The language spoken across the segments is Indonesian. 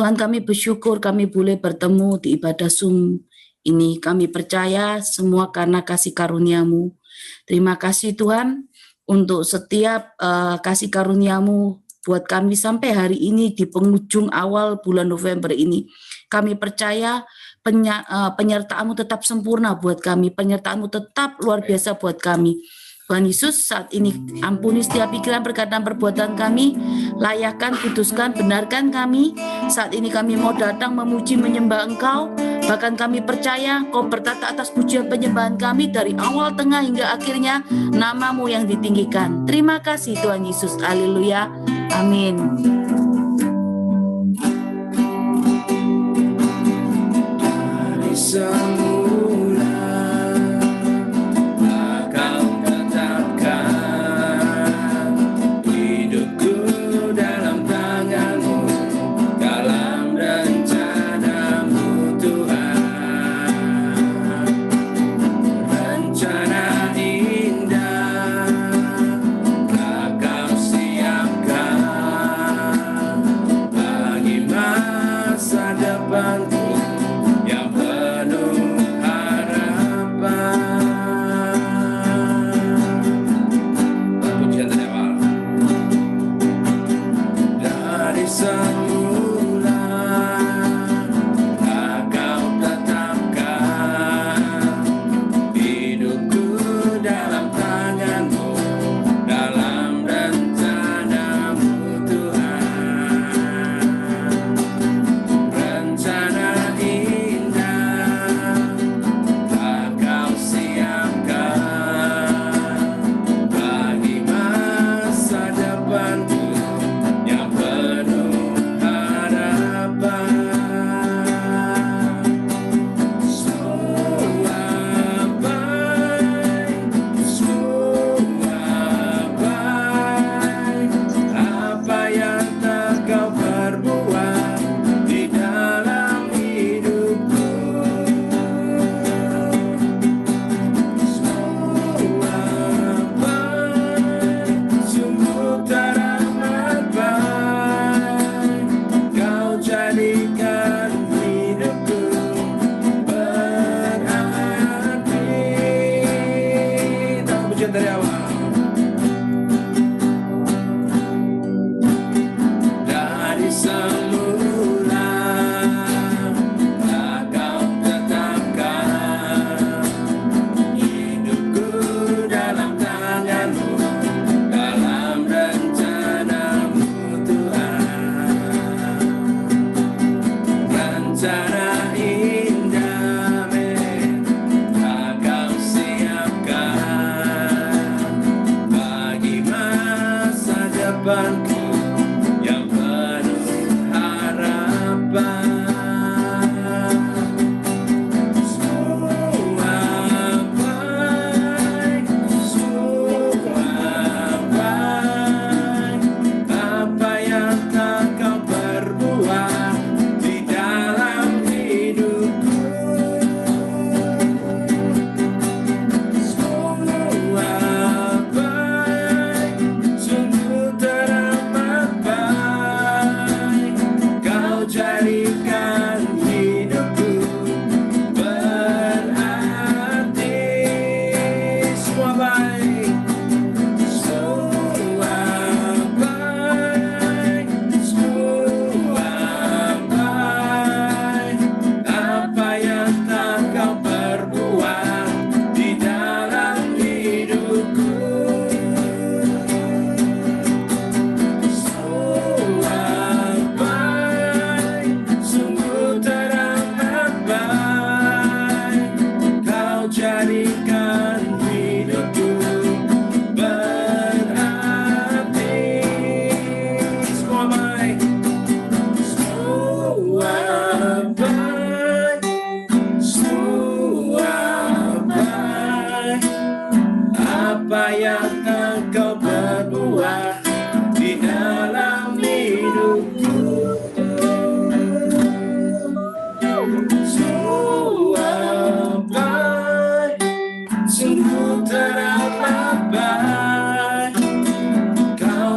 Tuhan, kami bersyukur kami boleh bertemu di ibadah Zoom ini. Kami percaya semua karena kasih karunia-Mu. Terima kasih Tuhan untuk setiap kasih karunia-Mu buat kami sampai hari ini di penghujung awal bulan November ini. Kami percaya penyertaan-Mu tetap sempurna buat kami, penyertaan-Mu tetap luar biasa buat kami. Tuhan Yesus, saat ini ampuni setiap pikiran, perkataan, perbuatan kami, layakkan, kuduskan, benarkan kami. Saat ini kami mau datang memuji, menyembah Engkau, bahkan kami percaya Kau bertata atas pujian penyembahan kami dari awal, tengah, hingga akhirnya, nama-Mu yang ditinggikan. Terima kasih Tuhan Yesus, haleluya, amin.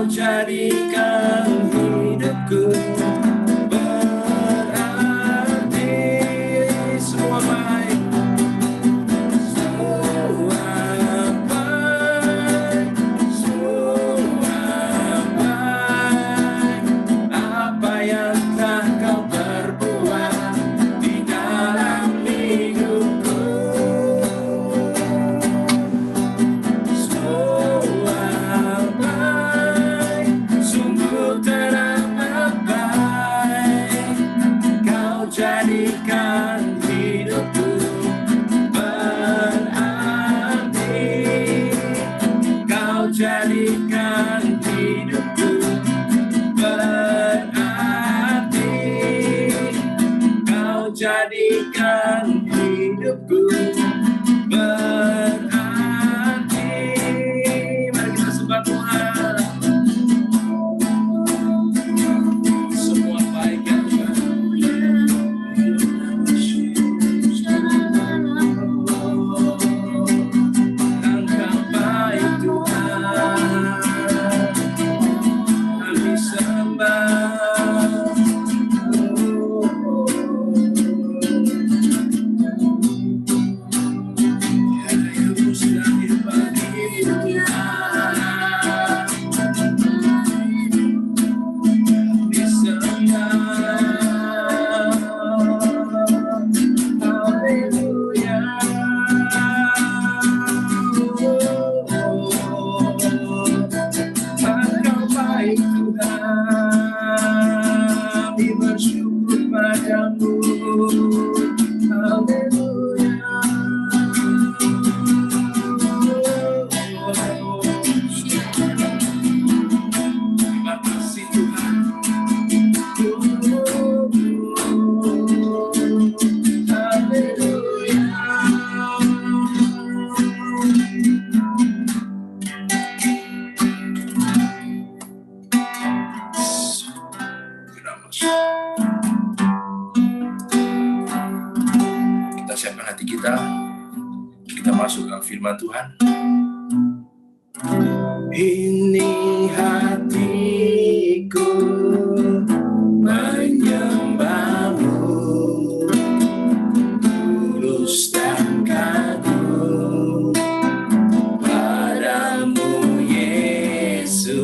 jadikan hidupku hidupku berarti, Kau jadikan hidupku berarti. Mari kita sembah Tuhan. Semua baik ya Tuhan. Engkau baik Tuhan, kami sembah. Kita masuk ke firman Tuhan. Ini hatiku menyembah-Mu, tulus dan kagum padamu Yesus.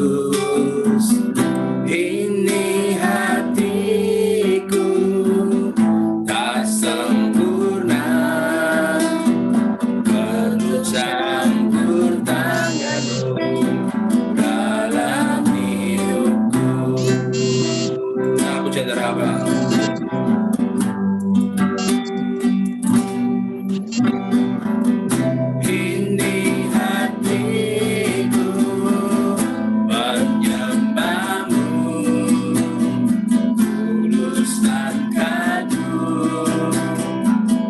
Ini hatiku tak sempurna, perlu campur tangan-Mu dalam hidupku. Nah, puja darah. Ini hatiku menyembah-Mu, tulus dan kagum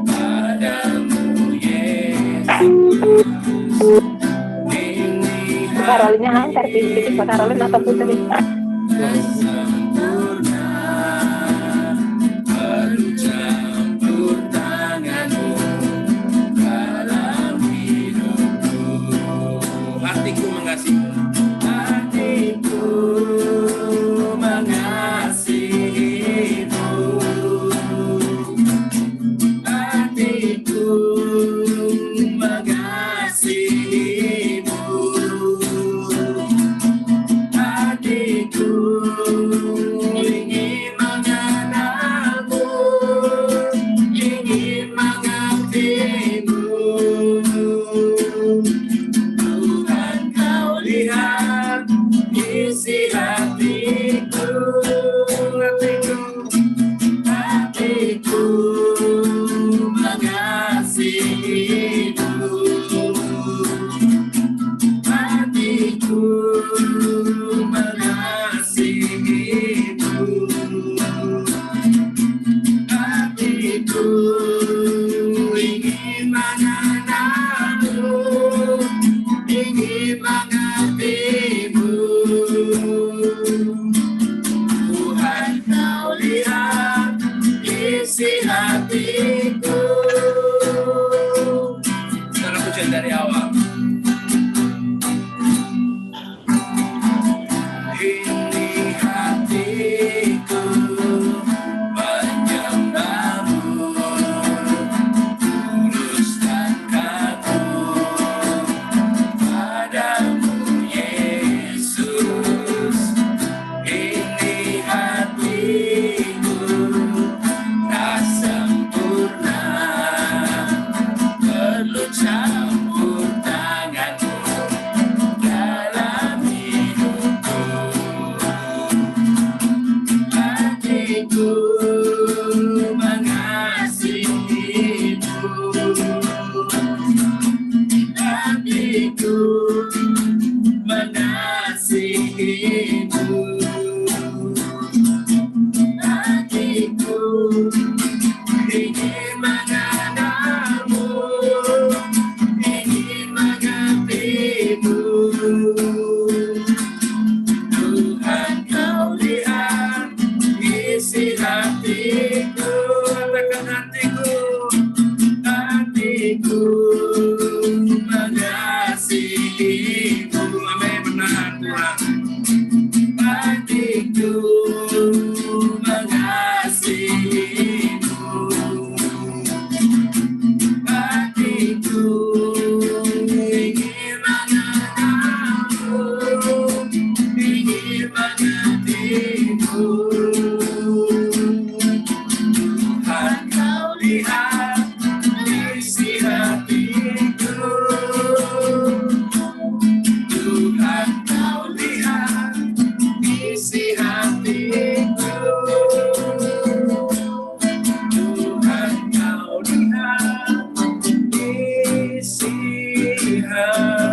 padamu Yesus. Karolina antar pilih Pak Karolina atau Putri. Sempurna, perlu campur tangan-Mu dalam hidupku. Hatiku mengasihi-Mu, hatiku mengasihi-Mu, hatiku mengasihi-Mu, hatiku hatiku mengasihimu, hatiku ingin mengenalmu, ingin mengertimu. Tuhan, kau lihat isi hatiku, Tuhan, kau lihat isi hatiku, Tuhan, kau lihat isi hatiku.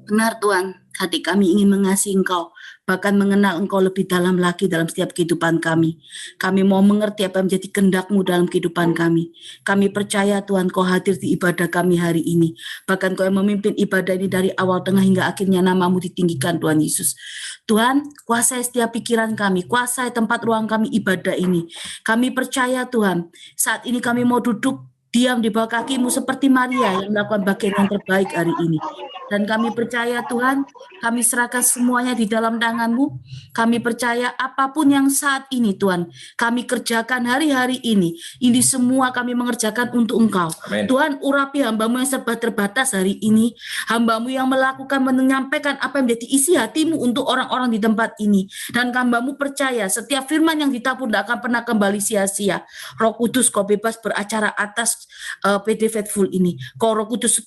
Benar Tuhan, hati kami ingin mengasihi Engkau, bahkan mengenal Engkau lebih dalam lagi dalam setiap kehidupan kami. Kami mau mengerti apa yang menjadi kehendak-Mu dalam kehidupan kami. Kami percaya Tuhan, Kau hadir di ibadah kami hari ini. Bahkan Kau yang memimpin ibadah ini dari awal, tengah, hingga akhirnya nama-Mu ditinggikan Tuhan Yesus. Tuhan, kuasai setiap pikiran kami, kuasai tempat ruang kami ibadah ini. Kami percaya Tuhan, saat ini kami mau duduk diam di bawah kaki-Mu seperti Maria yang melakukan bagian yang terbaik hari ini. Dan kami percaya Tuhan, kami serahkan semuanya di dalam tangan-Mu. Kami percaya apapun yang saat ini Tuhan, kami kerjakan hari-hari ini semua kami mengerjakan untuk Engkau. Amen. Tuhan, urapi hamba-Mu yang serba terbatas hari ini, hamba-Mu yang melakukan, menyampaikan apa yang menjadi isi hati-Mu untuk orang-orang di tempat ini. Dan hamba-Mu percaya setiap firman yang ditabur tidak akan pernah kembali sia-sia. Roh Kudus, Kau bebas beracara atas PD Faithful ini. Kau Roh Kudus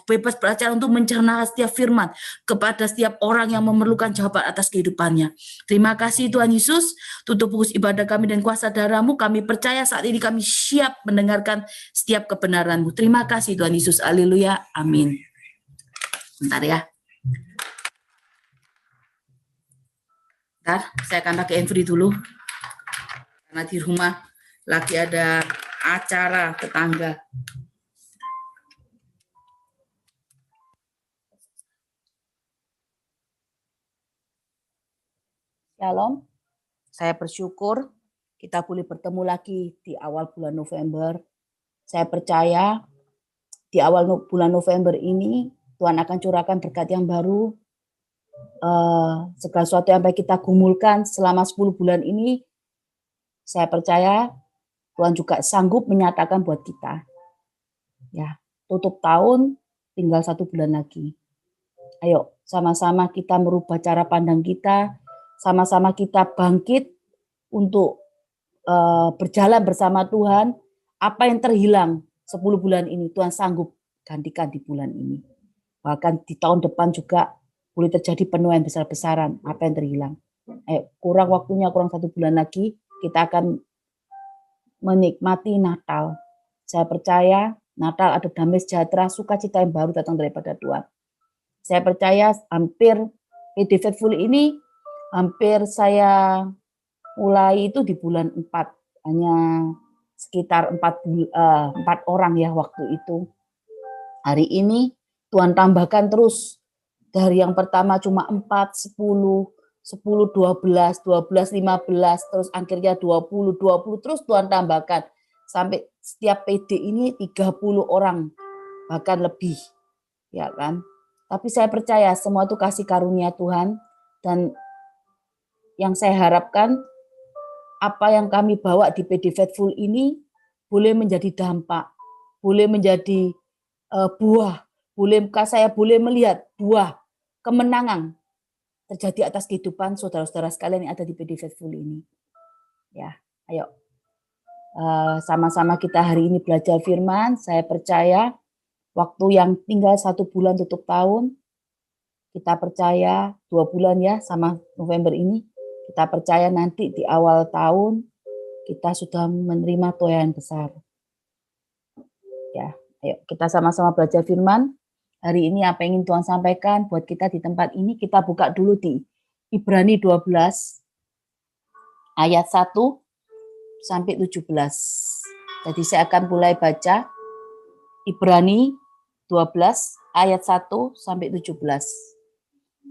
bebas beracara untuk mencerna setiap firman kepada setiap orang yang memerlukan jawaban atas kehidupannya. Terima kasih Tuhan Yesus, tutup fokus ibadah kami dan kuasa darah-Mu. Kami percaya saat ini kami siap mendengarkan setiap kebenaran-Mu. Terima kasih Tuhan Yesus, haleluya, amin. Bentar ya. Bentar, saya akan pakai handphone dulu. Karena di rumah lagi ada acara tetangga. Shalom, saya bersyukur kita boleh bertemu lagi di awal bulan November. Saya percaya di awal bulan November ini Tuhan akan curahkan berkat yang baru. Segala sesuatu yang baik kita gumulkan selama 10 bulan ini, saya percaya Tuhan juga sanggup menyatakan buat kita. Ya, tutup tahun tinggal 1 bulan lagi. Ayo sama-sama kita merubah cara pandang kita, sama-sama kita bangkit untuk berjalan bersama Tuhan. Apa yang terhilang 10 bulan ini, Tuhan sanggup gantikan di bulan ini. Bahkan di tahun depan juga boleh terjadi penuaian besar-besaran apa yang terhilang. Kurang waktunya, kurang 1 bulan lagi, kita akan menikmati Natal. Saya percaya Natal ada damai sejahtera, sukacita yang baru datang daripada Tuhan. Saya percaya hampir PD Faithful ini hampir saya mulai itu di bulan 4, hanya sekitar 4 orang ya waktu itu. Hari ini Tuhan tambahkan terus, dari yang pertama cuma 4, 10, 12, 15, terus akhirnya 20, terus Tuhan tambahkan. Sampai setiap PD ini 30 orang, bahkan lebih. Ya kan? Tapi saya percaya semua itu kasih karunia Tuhan, dan yang saya harapkan apa yang kami bawa di PD Faithful ini boleh menjadi dampak, boleh menjadi buah, saya boleh melihat buah kemenangan terjadi atas kehidupan saudara-saudara sekalian yang ada di PD Faithful ini. Ya, ayo sama-sama kita hari ini belajar firman. Saya percaya waktu yang tinggal 1 bulan tutup tahun, kita percaya 2 bulan ya sama November ini, Kita percaya nanti di awal tahun kita sudah menerima tuayan besar. Ya, ayo kita sama-sama belajar firman. Hari ini apa yang ingin Tuhan sampaikan buat kita di tempat ini, kita buka dulu di Ibrani 12 ayat 1 sampai 17. Jadi saya akan mulai baca Ibrani 12 ayat 1 sampai 17.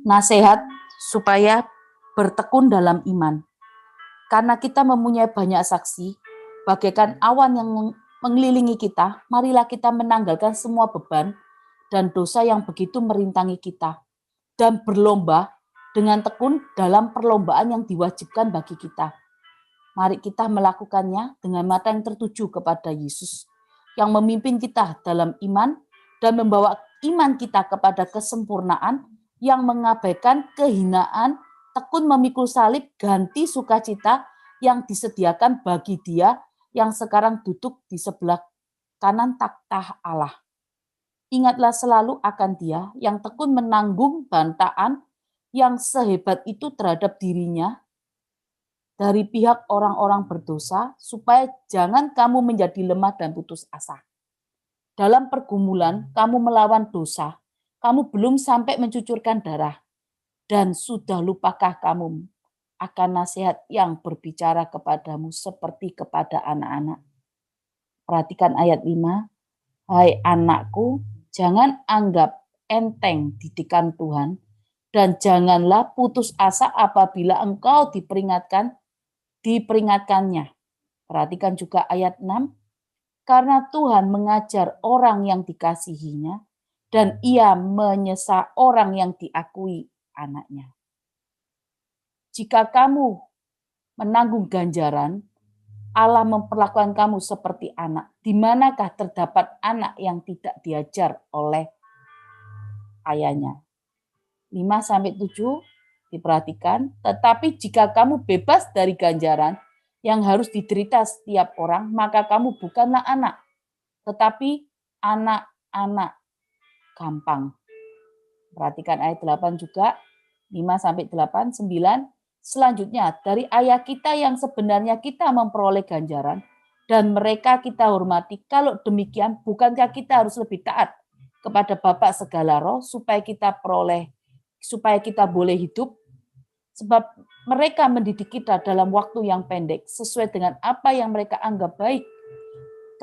Nasihat supaya bertekun dalam iman. Karena kita mempunyai banyak saksi, bagaikan awan yang mengelilingi kita, marilah kita menanggalkan semua beban dan dosa yang begitu merintangi kita, dan berlomba dengan tekun dalam perlombaan yang diwajibkan bagi kita. Mari kita melakukannya dengan mata yang tertuju kepada Yesus, yang memimpin kita dalam iman dan membawa iman kita kepada kesempurnaan, yang mengabaikan kehinaan, tekun memikul salib, ganti sukacita yang disediakan bagi Dia yang sekarang duduk di sebelah kanan takhta Allah. Ingatlah selalu akan Dia yang tekun menanggung bantahan yang sehebat itu terhadap dirinya dari pihak orang-orang berdosa, supaya jangan kamu menjadi lemah dan putus asa. Dalam pergumulan, kamu melawan dosa, kamu belum sampai mencucurkan darah, dan sudah lupakah kamu akan nasihat yang berbicara kepadamu seperti kepada anak-anak? Perhatikan ayat 5. Hai anakku, jangan anggap enteng didikan Tuhan, dan janganlah putus asa apabila engkau diperingatkannya. Perhatikan juga ayat 6. Karena Tuhan mengajar orang yang dikasihinya, dan Ia menyesa orang yang diakui anaknya. Jika kamu menanggung ganjaran, Allah memperlakukan kamu seperti anak. Di manakah terdapat anak yang tidak diajar oleh ayahnya? 5-7 diperhatikan. Tetapi jika kamu bebas dari ganjaran yang harus diderita setiap orang, maka kamu bukanlah anak, tetapi anak-anak gampang. Perhatikan ayat 8 juga, 5-8, 9. Selanjutnya, dari ayah kita yang sebenarnya kita memperoleh ganjaran, dan mereka kita hormati. Kalau demikian, bukankah kita harus lebih taat kepada Bapa segala roh, supaya kita boleh hidup? Sebab mereka mendidik kita dalam waktu yang pendek, sesuai dengan apa yang mereka anggap baik.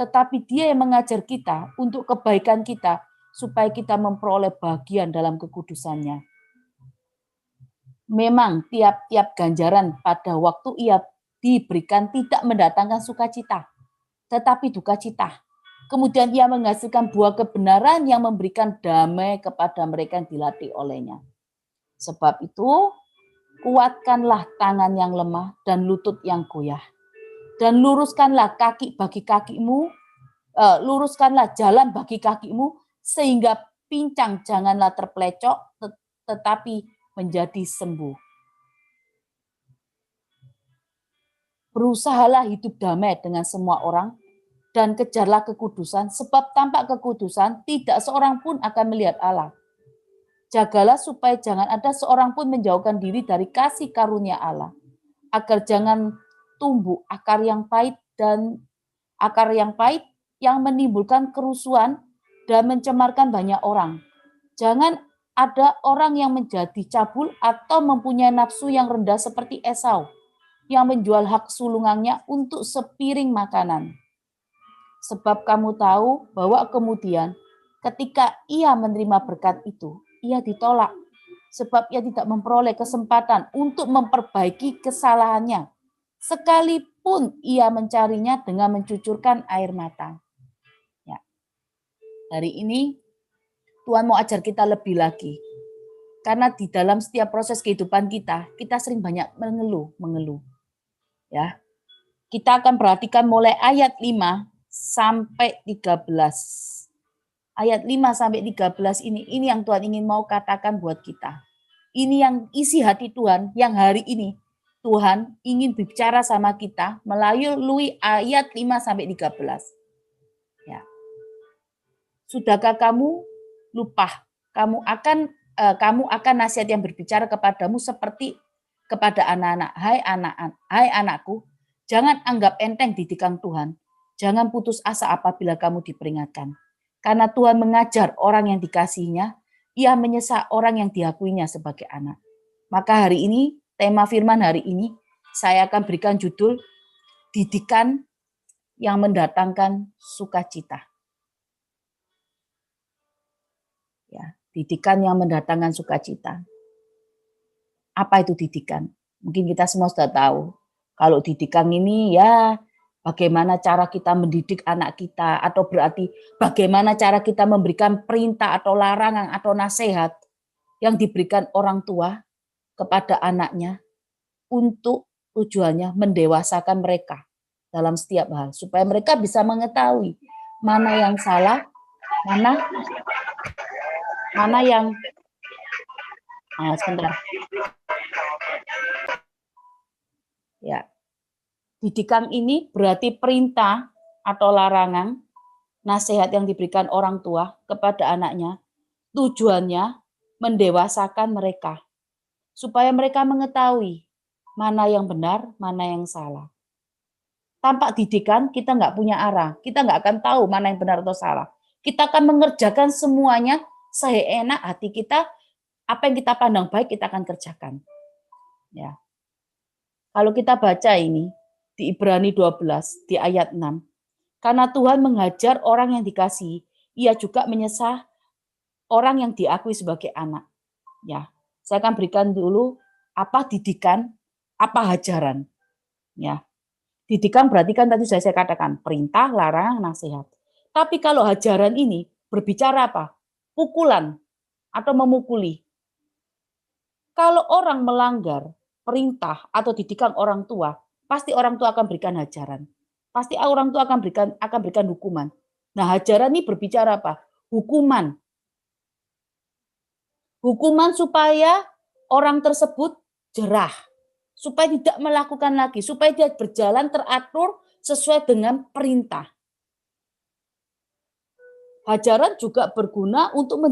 Tetapi Dia yang mengajar kita untuk kebaikan kita, supaya kita memperoleh bagian dalam kekudusannya. Memang tiap-tiap ganjaran pada waktu ia diberikan tidak mendatangkan sukacita, tetapi duka cita. Kemudian ia menghasilkan buah kebenaran yang memberikan damai kepada mereka yang dilatih olehnya. Sebab itu, kuatkanlah tangan yang lemah dan lutut yang goyah. Dan luruskanlah luruskanlah jalan bagi kakimu, sehingga pincang janganlah terpelecok, tetapi menjadi sembuh. Berusahalah hidup damai dengan semua orang, dan kejarlah kekudusan, sebab tanpa kekudusan tidak seorang pun akan melihat Allah. Jagalah supaya jangan ada seorang pun menjauhkan diri dari kasih karunia Allah, agar jangan tumbuh akar yang pahit yang menimbulkan kerusuhan dan mencemarkan banyak orang. Jangan ada orang yang menjadi cabul atau mempunyai nafsu yang rendah seperti Esau, yang menjual hak sulungannya untuk sepiring makanan. Sebab kamu tahu bahwa kemudian ketika ia menerima berkat itu, ia ditolak, sebab ia tidak memperoleh kesempatan untuk memperbaiki kesalahannya, sekalipun ia mencarinya dengan mencucurkan air mata. Ya. Hari ini Tuhan mau ajar kita lebih lagi. Karena di dalam setiap proses kehidupan kita sering banyak mengeluh. Ya. Kita akan perhatikan mulai ayat 5 sampai 13. Ayat 5 sampai 13 ini yang Tuhan ingin mau katakan buat kita. Ini yang isi hati Tuhan yang hari ini Tuhan ingin bicara sama kita melalui ayat 5 sampai 13. Ya. Sudahkah kamu lupa? Kamu akan nasihat yang berbicara kepadamu seperti kepada anak-anak, hai anakku, jangan anggap enteng didikan Tuhan. Jangan putus asa apabila kamu diperingatkan. Karena Tuhan mengajar orang yang dikasihinya, ia menyesa orang yang diakuinya sebagai anak. Maka hari ini, tema firman hari ini, saya akan berikan judul, didikan yang mendatangkan sukacita. Ya, didikan yang mendatangkan sukacita. Apa itu didikan? Mungkin kita semua sudah tahu. Kalau didikan ini ya bagaimana cara kita mendidik anak kita, atau berarti bagaimana cara kita memberikan perintah atau larangan atau nasihat yang diberikan orang tua kepada anaknya untuk tujuannya mendewasakan mereka dalam setiap hal, supaya mereka bisa mengetahui mana yang salah, mana yang sebentar. Ya. Didikan ini berarti perintah atau larangan, nasihat yang diberikan orang tua kepada anaknya, tujuannya mendewasakan mereka, supaya mereka mengetahui mana yang benar, mana yang salah. Tanpa didikan, kita nggak punya arah, kita nggak akan tahu mana yang benar atau salah. Kita akan mengerjakan semuanya seenak hati kita, apa yang kita pandang baik kita akan kerjakan. Ya. Kalau kita baca ini, di Ibrani 12, di ayat 6. Karena Tuhan menghajar orang yang dikasihi, ia juga menyesah orang yang diakui sebagai anak. Ya, saya akan berikan dulu apa didikan, apa hajaran. Ya, didikan berarti kan tadi saya katakan perintah, larangan, nasihat. Tapi kalau hajaran ini berbicara apa? Pukulan atau memukuli. Kalau orang melanggar perintah atau didikan orang tua, pasti orang tua akan berikan hajaran. Pasti orang tua akan berikan hukuman. Nah, hajaran ini berbicara apa? Hukuman. Hukuman supaya orang tersebut jerah. Supaya tidak melakukan lagi. Supaya dia berjalan teratur sesuai dengan perintah. Hajaran juga berguna untuk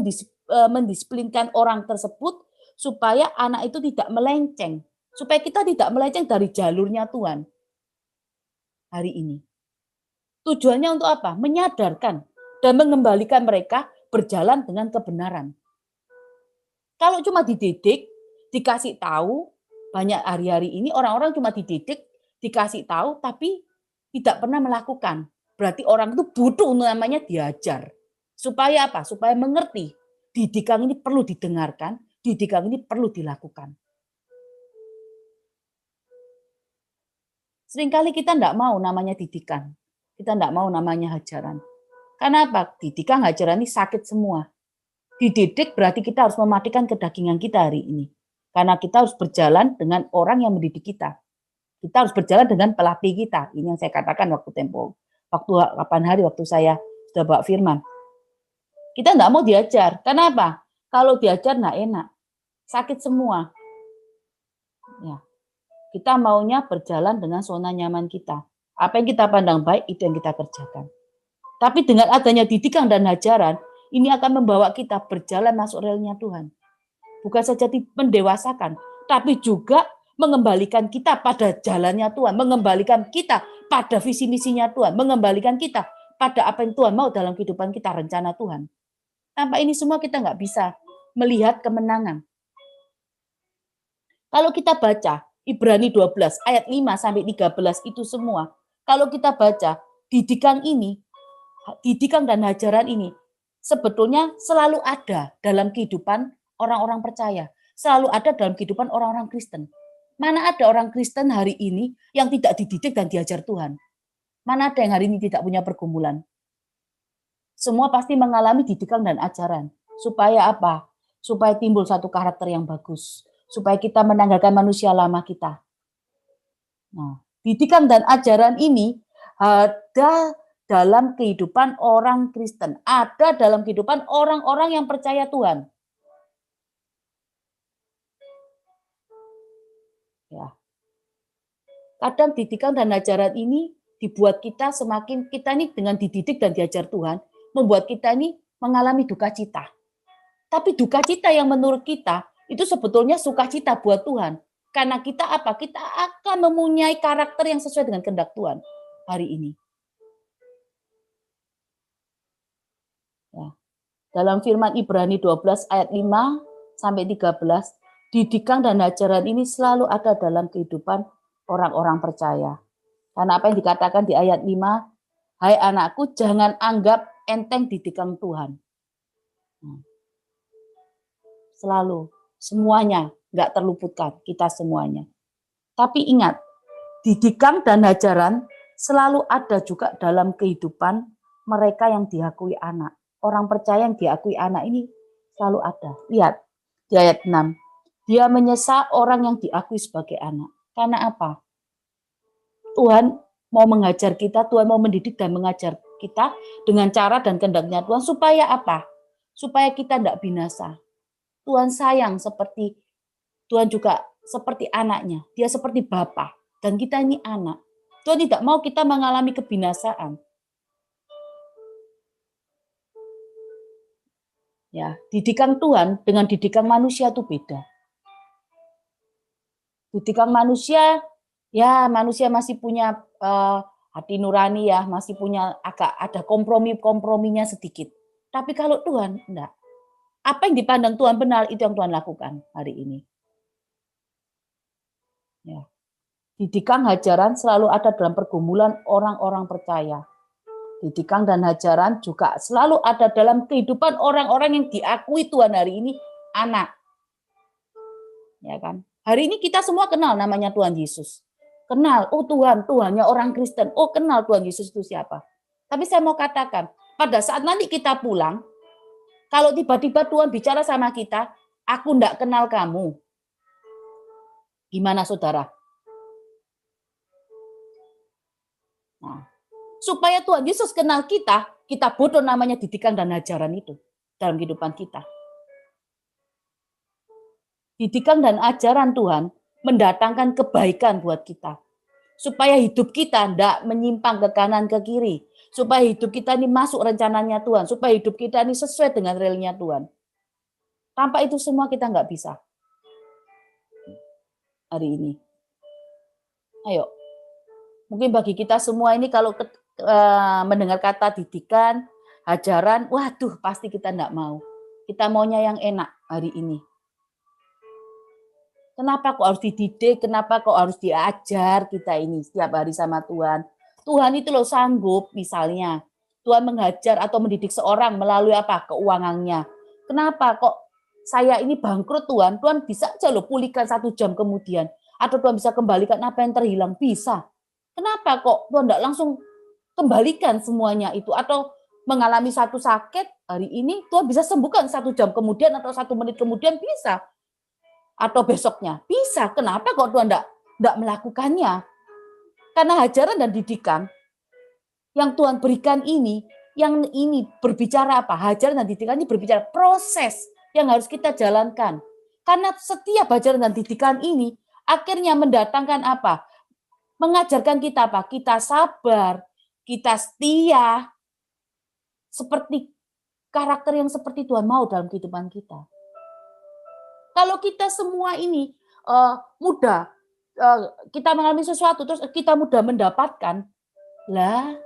mendisiplinkan orang tersebut supaya anak itu tidak melenceng. Supaya kita tidak melenceng dari jalurnya Tuhan hari ini. Tujuannya untuk apa? Menyadarkan dan mengembalikan mereka berjalan dengan kebenaran. Kalau cuma dididik, dikasih tahu, banyak hari-hari ini orang-orang cuma dididik, dikasih tahu, tapi tidak pernah melakukan. Berarti orang itu butuh namanya diajar. Supaya apa? Supaya mengerti. Didikan ini perlu didengarkan, didikan ini perlu dilakukan. Seringkali kita tidak mau namanya didikan. Kita tidak mau namanya hajaran. Karena apa? Didikan, hajaran ini sakit semua. Dididik berarti kita harus mematikan kedagingan kita hari ini. Karena kita harus berjalan dengan orang yang mendidik kita. Kita harus berjalan dengan pelatih kita. Ini yang saya katakan waktu tempo. Waktu 8 hari waktu saya sudah bawa firman. Kita tidak mau diajar. Karena apa? Kalau diajar tidak enak. Sakit semua. Ya. Kita maunya berjalan dengan zona nyaman kita. Apa yang kita pandang baik, itu yang kita kerjakan. Tapi dengan adanya didikan dan hajaran, ini akan membawa kita berjalan masuk relnya Tuhan. Bukan saja mendewasakan, tapi juga mengembalikan kita pada jalannya Tuhan. Mengembalikan kita pada visi misinya Tuhan. Mengembalikan kita pada apa yang Tuhan mau dalam kehidupan kita, rencana Tuhan. Tanpa ini semua kita nggak bisa melihat kemenangan. Kalau kita baca Ibrani 12 ayat 5 sampai 13 itu semua. Kalau kita baca didikan dan hajaran ini sebetulnya selalu ada dalam kehidupan orang-orang percaya. Selalu ada dalam kehidupan orang-orang Kristen. Mana ada orang Kristen hari ini yang tidak dididik dan diajar Tuhan? Mana ada yang hari ini tidak punya pergumulan? Semua pasti mengalami didikan dan ajaran. Supaya apa? Supaya timbul satu karakter yang bagus. Supaya kita menanggalkan manusia lama kita. Nah, didikan dan ajaran ini ada dalam kehidupan orang Kristen. Ada dalam kehidupan orang-orang yang percaya Tuhan. Ya. Kadang didikan dan ajaran ini dibuat kita semakin, kita ini dengan dididik dan diajar Tuhan, membuat kita ini mengalami duka cita. Tapi duka cita yang menurut kita, itu sebetulnya sukacita buat Tuhan. Karena kita apa? Kita akan mempunyai karakter yang sesuai dengan kehendak Tuhan hari ini. Ya. Dalam firman Ibrani 12 ayat 5 sampai 13, didikan dan ajaran ini selalu ada dalam kehidupan orang-orang percaya. Karena apa yang dikatakan di ayat 5, hai anakku, jangan anggap enteng didikan Tuhan. Selalu, semuanya, nggak terluputkan, kita semuanya. Tapi ingat, didikan dan ajaran selalu ada juga dalam kehidupan mereka yang diakui anak. Orang percaya yang diakui anak ini selalu ada. Lihat, di ayat 6. Dia menyesa orang yang diakui sebagai anak. Karena apa? Tuhan mau mengajar kita, Tuhan mau mendidik dan mengajar kita dengan cara dan kehendaknya Tuhan. Supaya apa? Supaya kita tidak binasa. Tuhan sayang seperti, Tuhan juga seperti anaknya. Dia seperti Bapa. Dan kita ini anak. Tuhan tidak mau kita mengalami kebinasaan. Ya, didikan Tuhan dengan didikan manusia itu beda. Didikan manusia, ya manusia masih punya hati nurani ya, masih punya agak ada komprominya sedikit. Tapi kalau Tuhan, enggak. Apa yang dipandang Tuhan benar, itu yang Tuhan lakukan hari ini. Ya. Didikan ajaran selalu ada dalam pergumulan orang-orang percaya. Didikan dan ajaran juga selalu ada dalam kehidupan orang-orang yang diakui Tuhan hari ini anak. Ya kan? Hari ini kita semua kenal namanya Tuhan Yesus. Kenal, oh Tuhan, Tuhannya orang Kristen. Oh kenal Tuhan Yesus itu siapa. Tapi saya mau katakan, pada saat nanti kita pulang, kalau tiba-tiba Tuhan bicara sama kita, aku enggak kenal kamu. Gimana saudara? Nah, supaya Tuhan Yesus kenal kita, kita bodoh namanya didikan dan ajaran itu dalam kehidupan kita. Didikan dan ajaran Tuhan mendatangkan kebaikan buat kita. Supaya hidup kita tidak menyimpang ke kanan ke kiri. Supaya hidup kita ini masuk rencananya Tuhan. Supaya hidup kita ini sesuai dengan realnya Tuhan. Tanpa itu semua kita nggak bisa. Hari ini. Ayo. Mungkin bagi kita semua ini kalau mendengar kata didikan, ajaran, waduh pasti kita enggak mau. Kita maunya yang enak hari ini. Kenapa kok harus dididik, kenapa kok harus diajar kita ini setiap hari sama Tuhan. Tuhan itu loh sanggup misalnya. Tuhan mengajar atau mendidik seorang melalui apa? Keuangannya. Kenapa kok saya ini bangkrut Tuhan? Tuhan bisa aja loh pulihkan 1 jam kemudian. Atau Tuhan bisa kembalikan apa yang terhilang? Bisa. Kenapa kok Tuhan enggak langsung kembalikan semuanya itu? Atau mengalami satu sakit hari ini, Tuhan bisa sembuhkan 1 jam kemudian atau 1 menit kemudian bisa. Atau besoknya, bisa. Kenapa kok Tuhan enggak melakukannya? Karena ajaran dan didikan yang Tuhan berikan ini, yang ini berbicara apa? Ajaran dan didikan ini berbicara proses yang harus kita jalankan. Karena setiap ajaran dan didikan ini akhirnya mendatangkan apa? Mengajarkan kita apa? Kita sabar, kita setia, seperti karakter yang seperti Tuhan mau dalam kehidupan kita. Kalau kita semua ini mudah, kita mengalami sesuatu, terus kita mudah mendapatkan, lah,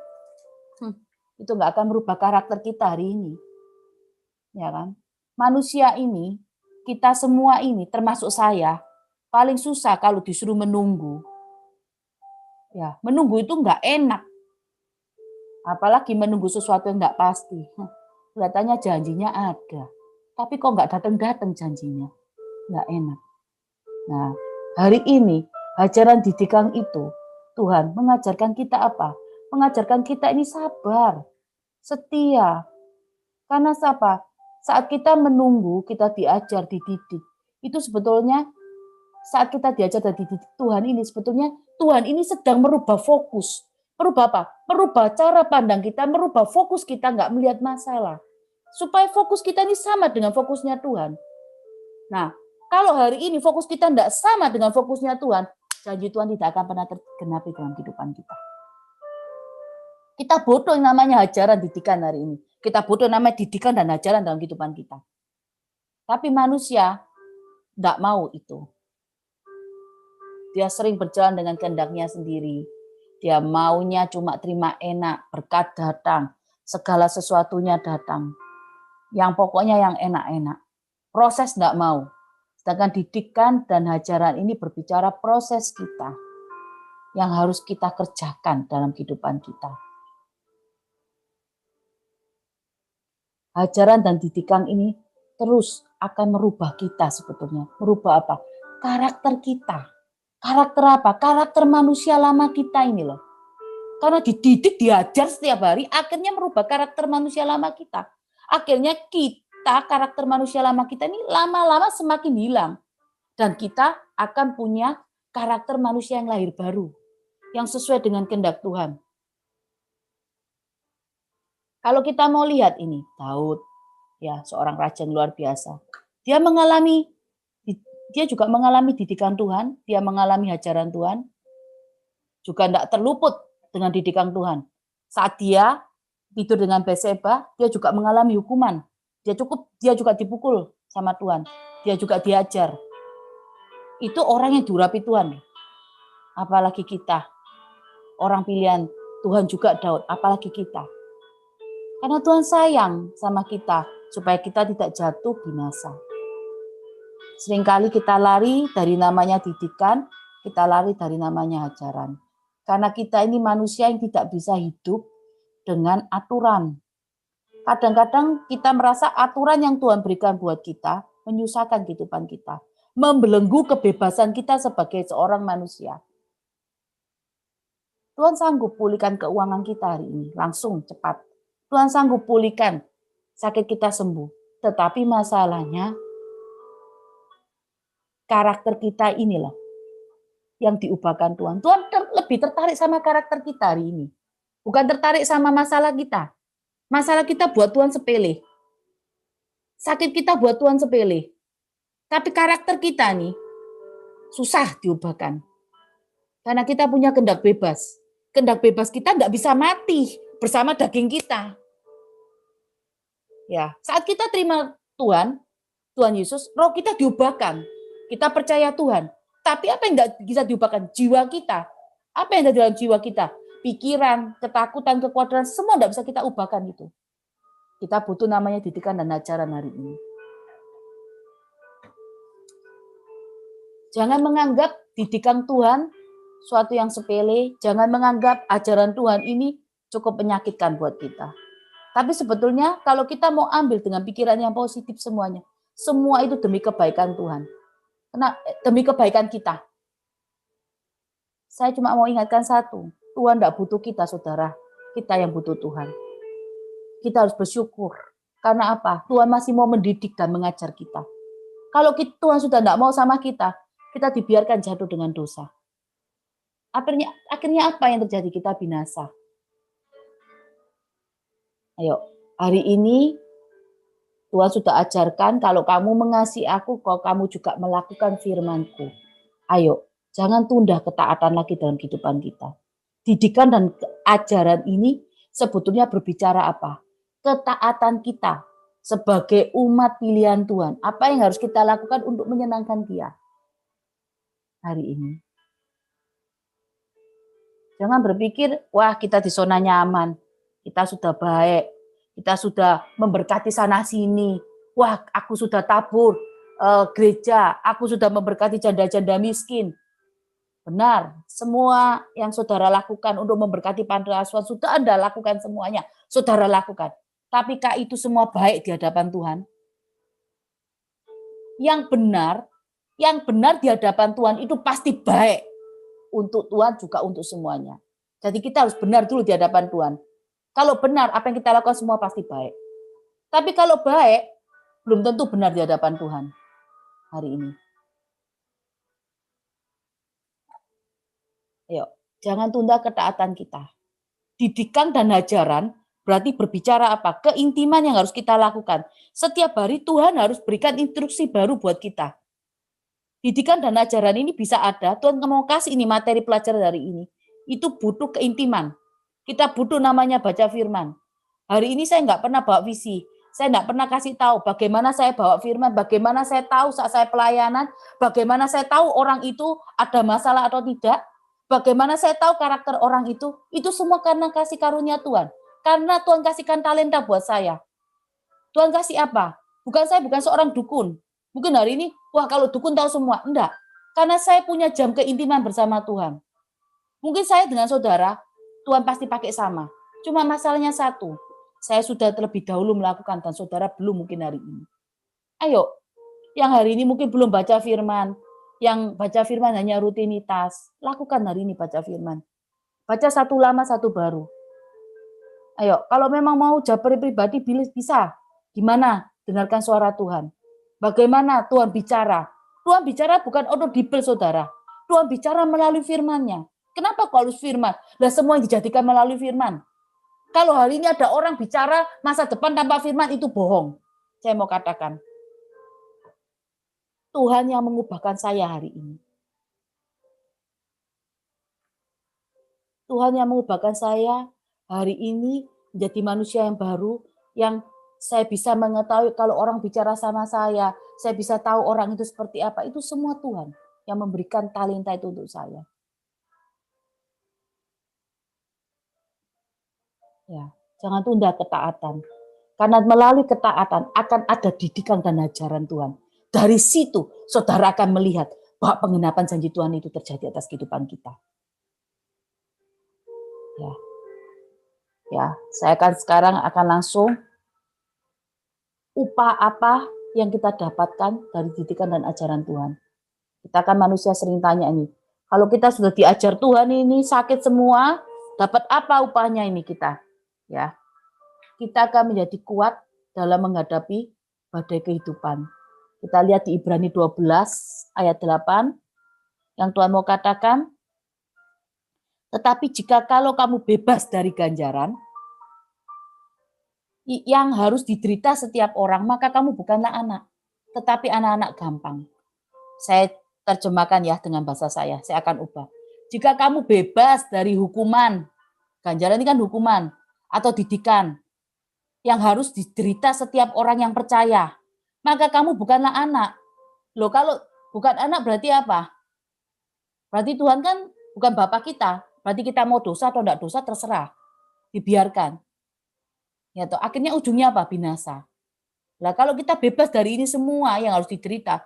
itu nggak akan merubah karakter kita hari ini. Ya kan? Manusia ini, kita semua ini, termasuk saya, paling susah kalau disuruh menunggu. Ya, menunggu itu nggak enak. Apalagi menunggu sesuatu yang nggak pasti. Kelihatannya janjinya ada. Tapi kok nggak datang-datang janjinya. Nggak enak. Nah, hari ini, ajaran didikan itu, Tuhan mengajarkan kita apa? Mengajarkan kita ini sabar, setia. Karena apa? Saat kita menunggu, kita diajar, dididik. Itu sebetulnya saat kita diajar dan dididik Tuhan ini, sebetulnya Tuhan ini sedang merubah fokus. Merubah apa? Merubah cara pandang kita, merubah fokus kita nggak melihat masalah. Supaya fokus kita ini sama dengan fokusnya Tuhan. Nah, kalau hari ini fokus kita tidak sama dengan fokusnya Tuhan, janji Tuhan tidak akan pernah tergenapi dalam kehidupan kita. Kita bodoh yang namanya ajaran didikan hari ini. Kita bodoh yang namanya didikan dan ajaran dalam kehidupan kita. Tapi manusia tidak mau itu. Dia sering berjalan dengan kehendaknya sendiri. Dia maunya cuma terima enak, berkat datang, segala sesuatunya datang. Yang pokoknya yang enak-enak. Proses enggak mau. Sedangkan didikan dan ajaran ini berbicara proses kita yang harus kita kerjakan dalam kehidupan kita. Ajaran dan didikan ini terus akan merubah kita sebetulnya. Merubah apa? Karakter kita. Karakter apa? Karakter manusia lama kita ini loh. Karena dididik, diajar setiap hari, akhirnya merubah karakter manusia lama kita. Akhirnya kita, karakter manusia lama kita ini lama-lama semakin hilang. Dan kita akan punya karakter manusia yang lahir baru. Yang sesuai dengan kehendak Tuhan. Kalau kita mau lihat ini, Daud, ya seorang raja yang luar biasa. Dia juga mengalami didikan Tuhan, dia mengalami ajaran Tuhan, juga tidak terluput dengan didikan Tuhan. Saat dia tidur dengan Batseba, dia juga mengalami hukuman. Dia juga dipukul sama Tuhan. Dia juga diajar. Itu orang yang diurapi Tuhan. Apalagi kita, orang pilihan Tuhan juga Daud, apalagi kita. Karena Tuhan sayang sama kita, supaya kita tidak jatuh binasa. Seringkali kita lari dari namanya didikan, kita lari dari namanya ajaran. Karena kita ini manusia yang tidak bisa hidup dengan aturan. Kadang-kadang kita merasa aturan yang Tuhan berikan buat kita menyusahkan kehidupan kita. Membelenggu kebebasan kita sebagai seorang manusia. Tuhan sanggup pulihkan keuangan kita hari ini, langsung cepat. Tuhan sanggup pulihkan sakit kita sembuh. Tetapi masalahnya, karakter kita inilah yang diubahkan Tuhan. Tuhan lebih tertarik sama karakter kita hari ini. Bukan tertarik sama masalah kita. Masalah kita buat Tuhan sepele. Sakit kita buat Tuhan sepele. Tapi karakter kita nih susah diubahkan. Karena kita punya kehendak bebas. Kehendak bebas kita enggak bisa mati bersama daging kita. Ya, saat kita terima Tuhan Yesus, roh kita diubahkan. Kita percaya Tuhan. Tapi apa yang enggak bisa diubahkan? Jiwa kita. Apa yang ada dalam jiwa kita? Pikiran, ketakutan, kekhawatiran, semua enggak bisa kita ubahkan itu. Kita butuh namanya didikan dan ajaran hari ini. Jangan menganggap didikan Tuhan suatu yang sepele. Jangan menganggap ajaran Tuhan ini cukup menyakitkan buat kita. Tapi sebetulnya kalau kita mau ambil dengan pikiran yang positif semuanya, semua itu demi kebaikan Tuhan. Demi kebaikan kita. Saya cuma mau ingatkan satu, Tuhan tidak butuh kita, saudara. Kita yang butuh Tuhan. Kita harus bersyukur. Karena apa? Tuhan masih mau mendidik dan mengajar kita. Kalau Tuhan sudah tidak mau sama kita dibiarkan jatuh dengan dosa. Akhirnya apa yang terjadi? Kita binasa. Ayo, hari ini Tuhan sudah ajarkan kalau kamu mengasihi aku, kalau kamu juga melakukan firman-Ku. Ayo, jangan tunda ketaatan lagi dalam kehidupan kita. Didikan dan ajaran ini sebetulnya berbicara apa? Ketaatan kita sebagai umat pilihan Tuhan. Apa yang harus kita lakukan untuk menyenangkan Dia hari ini? Jangan berpikir, wah kita di zona nyaman, kita sudah baik, kita sudah memberkati sana sini, wah aku sudah tabur gereja, aku sudah memberkati janda-janda miskin. Benar, semua yang saudara lakukan untuk memberkati panti asuhan sudah Anda lakukan semuanya, saudara lakukan. Tapi kah itu semua baik di hadapan Tuhan? Yang benar di hadapan Tuhan itu pasti baik. Untuk Tuhan juga untuk semuanya. Jadi kita harus benar dulu di hadapan Tuhan. Kalau benar, apa yang kita lakukan semua pasti baik. Tapi kalau baik, belum tentu benar di hadapan Tuhan hari ini. Ayo, jangan tunda ketaatan kita. Didikan dan ajaran berarti berbicara apa? Keintiman yang harus kita lakukan. Setiap hari Tuhan harus berikan instruksi baru buat kita. Didikan dan ajaran ini bisa ada, Tuhan mau kasih ini materi pelajaran hari ini. Itu butuh keintiman. Kita butuh namanya baca firman. Hari ini saya nggak pernah bawa visi. Saya tidak pernah kasih tahu bagaimana saya bawa firman, bagaimana saya tahu saat saya pelayanan, bagaimana saya tahu orang itu ada masalah atau tidak, bagaimana saya tahu karakter orang itu semua karena kasih karunia Tuhan. Karena Tuhan kasihkan talenta buat saya. Tuhan kasih apa? Saya bukan seorang dukun. Mungkin hari ini, wah kalau dukun tahu semua. Enggak. Karena saya punya jam keintiman bersama Tuhan. Mungkin saya dengan saudara, Tuhan pasti pakai sama. Cuma masalahnya satu, saya sudah terlebih dahulu melakukan dan saudara belum mungkin hari ini. Ayo, yang hari ini mungkin belum baca firman, yang baca firman hanya rutinitas, lakukan hari ini baca firman. Baca satu lama, satu baru. Ayo, kalau memang mau japri pribadi, bisa. Gimana? Dengarkan suara Tuhan. Bagaimana Tuhan bicara? Tuhan bicara bukan audible, saudara. Tuhan bicara melalui firman-Nya. Kenapa kok harus firman? Lah semua yang dijadikan melalui firman. Kalau hari ini ada orang bicara masa depan tanpa firman, itu bohong. Saya mau katakan. Tuhan yang mengubahkan saya hari ini. Tuhan yang mengubahkan saya hari ini menjadi manusia yang baru, yang saya bisa mengetahui kalau orang bicara sama saya bisa tahu orang itu seperti apa. Itu semua Tuhan yang memberikan talenta itu untuk saya. Ya, jangan tunda ketaatan. Karena melalui ketaatan akan ada didikan dan ajaran Tuhan. Dari situ saudara akan melihat bahwa penggenapan janji Tuhan itu terjadi atas kehidupan kita. Ya, saya sekarang akan langsung upah apa yang kita dapatkan dari didikan dan ajaran Tuhan. Kita kan manusia sering tanya ini, kalau kita sudah diajar Tuhan ini sakit semua, dapat apa upahnya ini kita? Ya, kita akan menjadi kuat dalam menghadapi badai kehidupan. Kita lihat di Ibrani 12 ayat 8 yang Tuhan mau katakan, tetapi jika kalau kamu bebas dari ganjaran yang harus diderita setiap orang, maka kamu bukanlah anak, tetapi anak-anak gampang. Saya terjemahkan ya dengan bahasa saya akan ubah. Jika kamu bebas dari hukuman, ganjaran ini kan hukuman, atau didikan, yang harus diderita setiap orang yang percaya, maka kamu bukanlah anak. Loh, kalau bukan anak berarti apa? Berarti Tuhan kan bukan Bapak kita, berarti kita mau dosa atau tidak dosa terserah, dibiarkan. Ya toh, akhirnya ujungnya apa? Binasa. Lah kalau kita bebas dari ini semua yang harus diderita,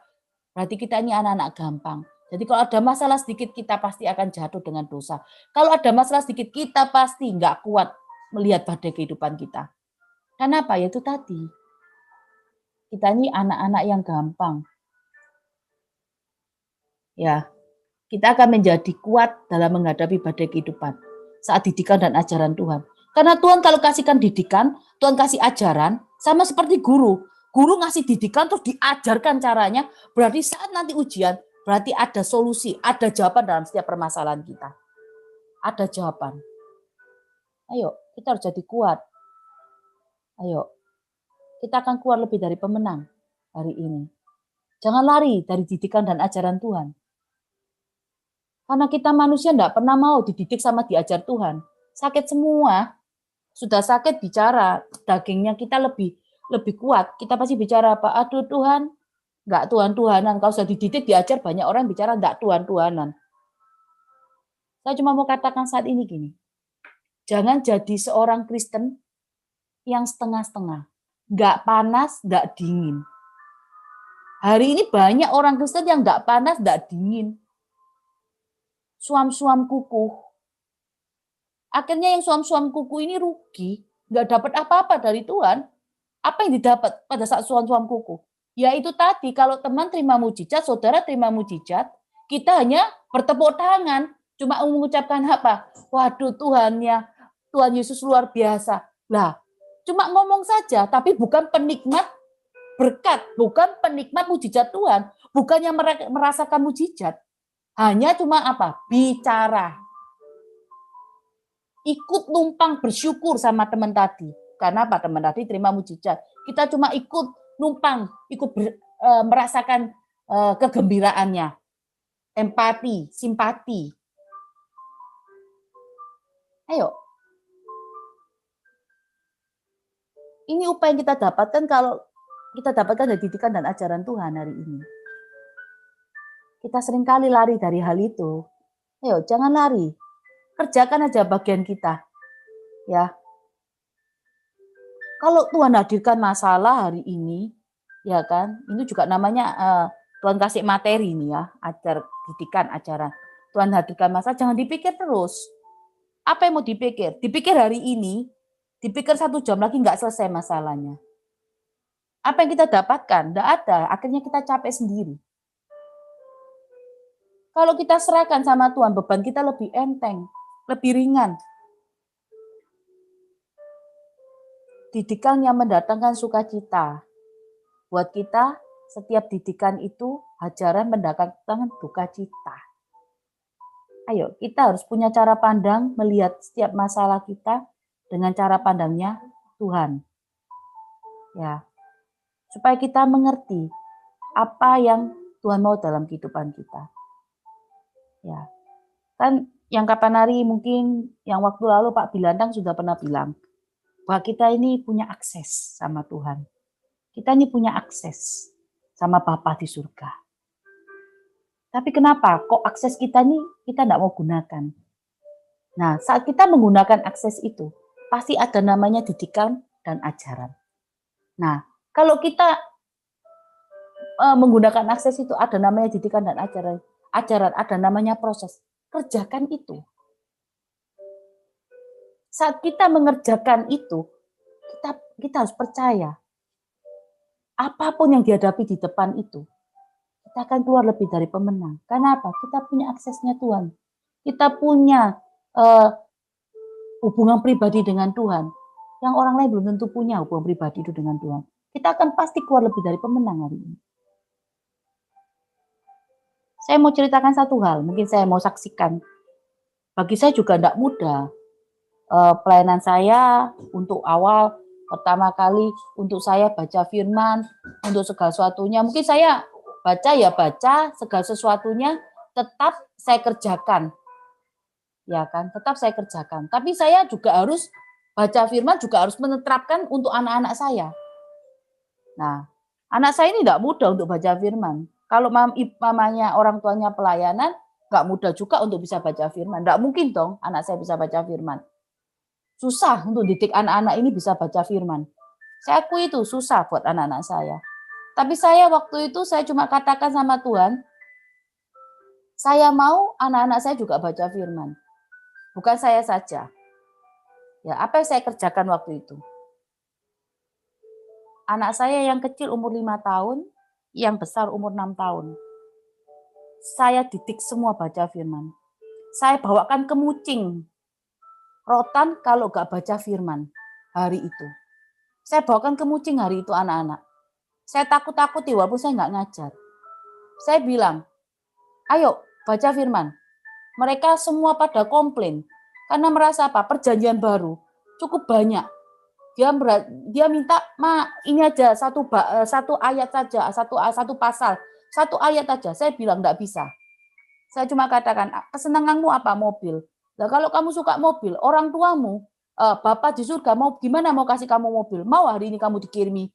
berarti kita ini anak-anak gampang. Jadi kalau ada masalah sedikit kita pasti akan jatuh dengan dosa. Kalau ada masalah sedikit kita pasti nggak kuat melihat badai kehidupan kita. Kenapa? Ya itu tadi. Kita ini anak-anak yang gampang. Ya, kita akan menjadi kuat dalam menghadapi badai kehidupan saat didikan dan ajaran Tuhan. Karena Tuhan kalau kasihkan didikan, Tuhan kasih ajaran, sama seperti guru. Guru ngasih didikan terus diajarkan caranya, berarti saat nanti ujian, berarti ada solusi, ada jawaban dalam setiap permasalahan kita. Ada jawaban. Ayo, kita harus jadi kuat. Ayo, kita akan keluar lebih dari pemenang hari ini. Jangan lari dari didikan dan ajaran Tuhan. Karena kita manusia tidak pernah mau dididik sama diajar Tuhan. Sakit semua. Sudah sakit bicara, dagingnya kita lebih kuat. Kita pasti bicara apa? Aduh Tuhan, enggak Tuhan-Tuhanan. Kalau sudah dididik, diajar, banyak orang bicara enggak Tuhan-Tuhanan. Saya cuma mau katakan saat ini gini. Jangan jadi seorang Kristen yang setengah-setengah. Enggak panas, enggak dingin. Hari ini banyak orang Kristen yang enggak panas, enggak dingin. Suam-suam kukuh. Akhirnya yang suam-suam kuku ini rugi, nggak dapat apa-apa dari Tuhan. Apa yang didapat pada saat suam-suam kuku? Ya itu tadi, kalau teman terima mujizat, saudara terima mujizat, kita hanya bertepuk tangan, cuma mengucapkan apa? Waduh Tuhannya, Tuhan Yesus luar biasa. Lah, cuma ngomong saja, tapi bukan penikmat berkat, bukan penikmat mujizat Tuhan, bukannya merasakan mujizat. Hanya cuma apa? Bicara. Ikut numpang bersyukur sama teman tadi. Karena apa? Teman tadi terima mujizat. Kita cuma ikut numpang, ikut merasakan kegembiraannya. Empati, simpati. Ayo. Ini upaya yang kita dapatkan kalau kita dapatkan dari didikan dan ajaran Tuhan hari ini. Kita seringkali lari dari hal itu. Ayo, jangan lari. Kerjakan aja bagian kita. Ya. Kalau Tuhan hadirkan masalah hari ini, ya kan? Ini juga namanya Tuhan kasih materi nih ya, didikan ajaran. Tuhan hadirkan masalah, jangan dipikir terus. Apa yang mau dipikir? Dipikir hari ini, dipikir 1 jam lagi nggak selesai masalahnya. Apa yang kita dapatkan? Nggak ada. Akhirnya kita capek sendiri. Kalau kita serahkan sama Tuhan, beban kita lebih enteng, lebih ringan. Didikan yang mendatangkan sukacita. Buat kita, setiap didikan itu ajaran mendatangkan duka cita. Ayo, kita harus punya cara pandang melihat setiap masalah kita dengan cara pandangnya Tuhan. Ya, supaya kita mengerti apa yang Tuhan mau dalam kehidupan kita. Ya, kan yang kapan hari mungkin yang waktu lalu Pak Bilandang sudah pernah bilang bahwa kita ini punya akses sama Tuhan. Kita ini punya akses sama Bapa di surga. Tapi kenapa kok akses kita ini kita tidak mau gunakan? Nah, saat kita menggunakan akses itu, pasti ada namanya didikan dan ajaran. Nah, kalau kita menggunakan akses itu, ada namanya didikan dan ajaran. Ajaran ada namanya proses. Kerjakan itu. Saat kita mengerjakan itu, kita harus percaya. Apapun yang dihadapi di depan itu, kita akan keluar lebih dari pemenang. Karena apa? Kita punya aksesnya Tuhan. Kita punya hubungan pribadi dengan Tuhan. Yang orang lain belum tentu punya hubungan pribadi itu dengan Tuhan. Kita akan pasti keluar lebih dari pemenang hari ini. Saya mau ceritakan satu hal, mungkin saya mau saksikan. Bagi saya juga tidak mudah. Pelayanan saya untuk awal pertama kali untuk saya baca firman untuk segala sesuatunya, mungkin saya baca segala sesuatunya tetap saya kerjakan, ya kan, tetap saya kerjakan. Tapi saya juga harus baca firman, juga harus menerapkan untuk anak-anak saya. Nah, anak saya ini tidak mudah untuk baca firman. Kalau mamanya orang tuanya pelayanan, nggak mudah juga untuk bisa baca firman. Nggak mungkin dong anak saya bisa baca firman. Susah untuk didik anak-anak ini bisa baca firman. Saya akui itu susah buat anak-anak saya. Tapi saya waktu itu saya cuma katakan sama Tuhan, saya mau anak-anak saya juga baca firman. Bukan saya saja. Ya, apa yang saya kerjakan waktu itu? Anak saya yang kecil umur 5 tahun, yang besar umur 6 tahun. Saya didik semua baca firman. Saya bawakan kemucing rotan kalau gak baca firman hari itu. Saya bawakan kemucing hari itu anak-anak. Saya takut-takuti walaupun saya nggak ngajar. Saya bilang, ayo baca firman. Mereka semua pada komplain. Karena merasa apa? Perjanjian baru cukup banyak. Dia minta, Ma, ini aja satu ayat saja, satu pasal, satu ayat saja. Saya bilang nggak bisa. Saya cuma katakan, kesenanganmu apa? Mobil. Nah, kalau kamu suka mobil, orang tuamu, Bapak di surga, gimana mau kasih kamu mobil? Mau hari ini kamu dikirimi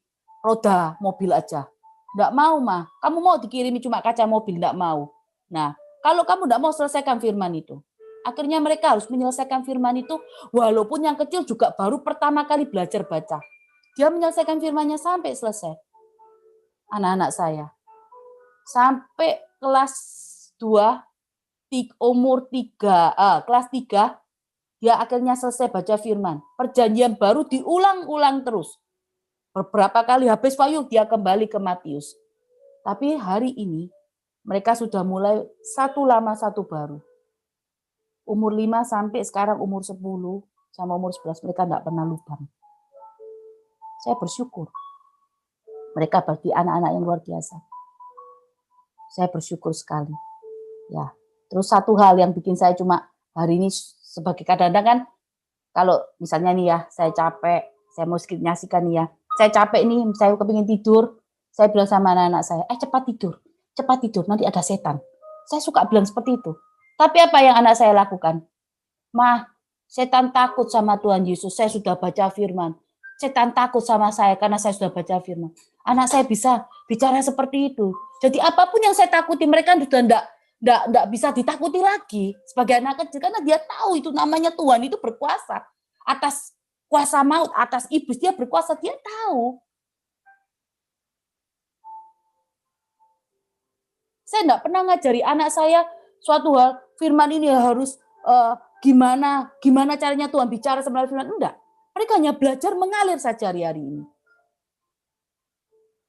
roda mobil aja? Enggak mau, mah. Kamu mau dikirimi cuma kaca mobil? Enggak mau. Nah, kalau kamu enggak mau selesaikan firman itu, akhirnya mereka harus menyelesaikan firman itu, walaupun yang kecil juga baru pertama kali belajar baca. Dia menyelesaikan firmannya sampai selesai. Anak-anak saya. Sampai kelas 2, umur 3, kelas 3, dia akhirnya selesai baca firman. Perjanjian baru diulang-ulang terus. Beberapa kali habis payung dia kembali ke Matius. Tapi hari ini mereka sudah mulai satu lama satu baru. Umur 5 sampai sekarang umur 10 sama umur 11 mereka enggak pernah lubang. Saya bersyukur. Mereka berarti anak-anak yang luar biasa. Saya bersyukur sekali. Ya. Terus satu hal yang bikin saya cuma hari ini sebagai kadang-kadang kan kalau misalnya nih ya saya capek, saya mau nyaksikan nih ya, saya capek nih, saya kepingin tidur, saya bilang sama anak-anak saya, cepat tidur, nanti ada setan. Saya suka bilang seperti itu. Tapi apa yang anak saya lakukan? Mah, setan takut sama Tuhan Yesus, saya sudah baca firman. setan takut sama saya karena saya sudah baca firman. Anak saya bisa bicara seperti itu. Jadi apapun yang saya takuti, mereka sudah enggak bisa ditakuti lagi sebagai anak kecil, karena dia tahu itu namanya Tuhan itu berkuasa atas kuasa maut, atas iblis, dia berkuasa, dia tahu. Saya enggak pernah ngajari anak saya suatu hal, firman ini harus gimana caranya Tuhan bicara melalui firman, enggak. Mereka hanya belajar mengalir saja hari-hari ini.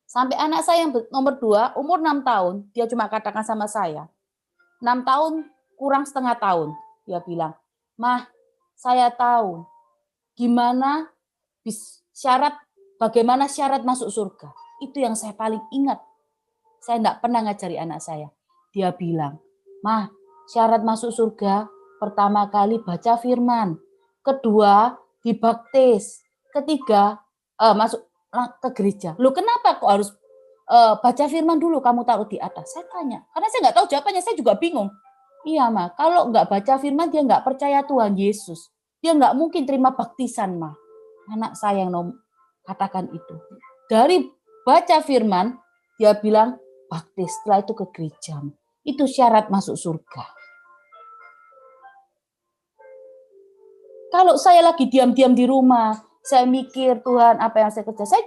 Sampai anak saya yang nomor 2, umur 6 tahun, dia cuma katakan sama saya, 6 tahun kurang setengah tahun, dia bilang, "Mah, saya tahu bagaimana syarat masuk surga." Itu yang saya paling ingat. Saya enggak pernah ngajari anak saya. Dia bilang, "Mah, syarat masuk surga pertama kali baca firman, kedua dibaptis, ketiga masuk ke gereja." Loh, kenapa kok harus baca firman dulu kamu taruh di atas? Saya tanya, karena saya nggak tahu jawabannya, saya juga bingung. Iya, Ma, kalau nggak baca firman dia nggak percaya Tuhan Yesus. Dia nggak mungkin terima baptisan, Ma. Anak saya yang katakan itu. Dari baca firman, dia bilang baptis, setelah itu ke gereja. Itu syarat masuk surga. Kalau saya lagi diam-diam di rumah, saya mikir, Tuhan apa yang saya kerja. Saya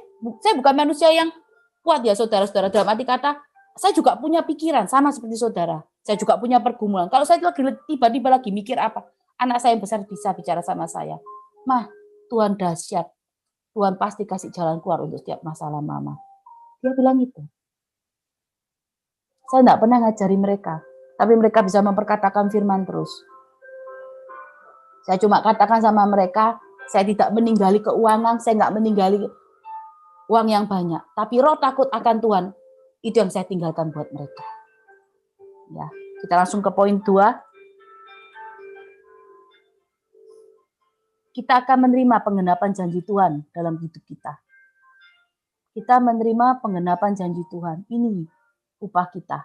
bukan manusia yang kuat ya saudara-saudara, dalam arti kata, saya juga punya pikiran sama seperti saudara. Saya juga punya pergumulan. Kalau saya tiba-tiba lagi mikir apa, anak saya yang besar bisa bicara sama saya. Mah, Tuhan dahsyat. Tuhan pasti kasih jalan keluar untuk setiap masalah Mama. Dia bilang itu. Saya enggak pernah ngajari mereka, tapi mereka bisa memperkatakan firman terus. Saya cuma katakan sama mereka, saya tidak meninggali keuangan, saya enggak meninggali uang yang banyak, tapi roh takut akan Tuhan, itu yang saya tinggalkan buat mereka. Ya, kita langsung ke poin 2. Kita akan menerima penggenapan janji Tuhan dalam hidup kita. Kita menerima penggenapan janji Tuhan. Ini upah kita.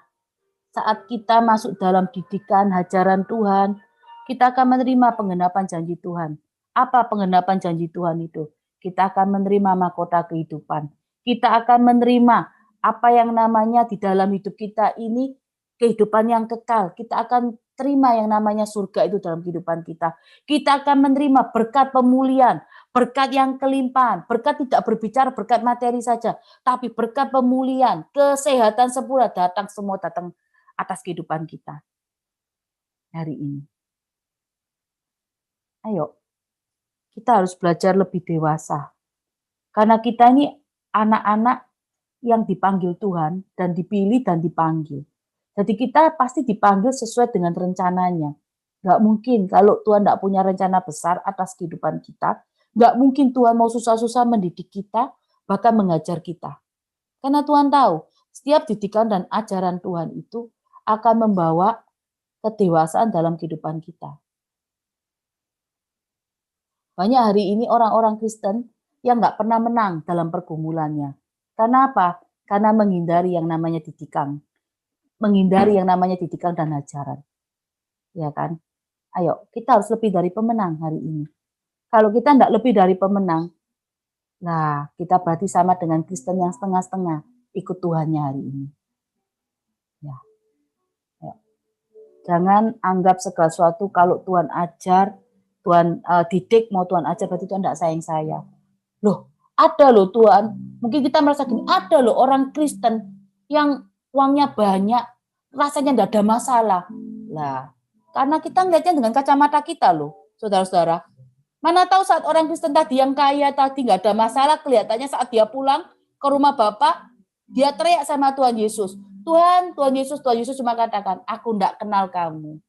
Saat kita masuk dalam didikan hajaran Tuhan, kita akan menerima penggenapan janji Tuhan. Apa penggenapan janji Tuhan itu? Kita akan menerima mahkota kehidupan. Kita akan menerima apa yang namanya di dalam hidup kita ini kehidupan yang kekal. Kita akan terima yang namanya surga itu dalam kehidupan kita. Kita akan menerima berkat pemulihan, berkat yang kelimpahan, berkat tidak berbicara berkat materi saja, tapi berkat pemulihan, kesehatan sempurna datang atas kehidupan kita hari ini. Ayo, kita harus belajar lebih dewasa. Karena kita ini anak-anak yang dipanggil Tuhan dan dipilih dan dipanggil. Jadi kita pasti dipanggil sesuai dengan rencananya. Nggak mungkin kalau Tuhan nggak punya rencana besar atas kehidupan kita, nggak mungkin Tuhan mau susah-susah mendidik kita, bahkan mengajar kita. Karena Tuhan tahu, setiap didikan dan ajaran Tuhan itu akan membawa kedewasaan dalam kehidupan kita. Banyak hari ini orang-orang Kristen yang nggak pernah menang dalam pergumulannya. Karena apa? Karena menghindari yang namanya didikan. Menghindari yang namanya didikan dan ajaran. Ya kan? Ayo, kita harus lebih dari pemenang hari ini. Kalau kita nggak lebih dari pemenang, nah kita berarti sama dengan Kristen yang setengah-setengah ikut Tuhannya hari ini. Ya. Ayo. Jangan anggap segala sesuatu kalau Tuhan ajar, Tuhan didik, mau Tuhan ajar berarti Tuhan tidak sayang saya. Loh, ada loh Tuhan. Mungkin kita merasa gini, ada loh orang Kristen yang uangnya banyak, rasanya tidak ada masalah. Lah, karena kita ngeliatnya dengan kacamata kita loh, saudara-saudara. Mana tahu saat orang Kristen tadi yang kaya tadi nggak ada masalah, kelihatannya saat dia pulang ke rumah Bapak, dia teriak sama Tuhan Yesus. Tuhan Yesus cuma katakan, aku tidak kenal kamu.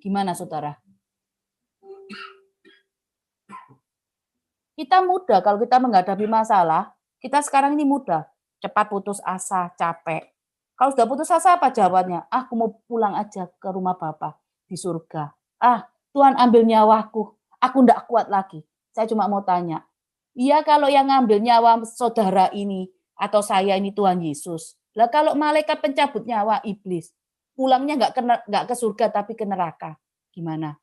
Gimana saudara? Kita mudah kalau kita menghadapi masalah, kita sekarang ini mudah. Cepat putus asa, capek. Kalau sudah putus asa apa jawabannya? Aku mau pulang aja ke rumah Bapak di surga. Tuhan ambil nyawaku, aku tidak kuat lagi. Saya cuma mau tanya, iya kalau yang ngambil nyawa saudara ini atau saya ini Tuhan Yesus. Lah kalau malaikat pencabut nyawa iblis, pulangnya nggak ke surga tapi ke neraka. Gimana?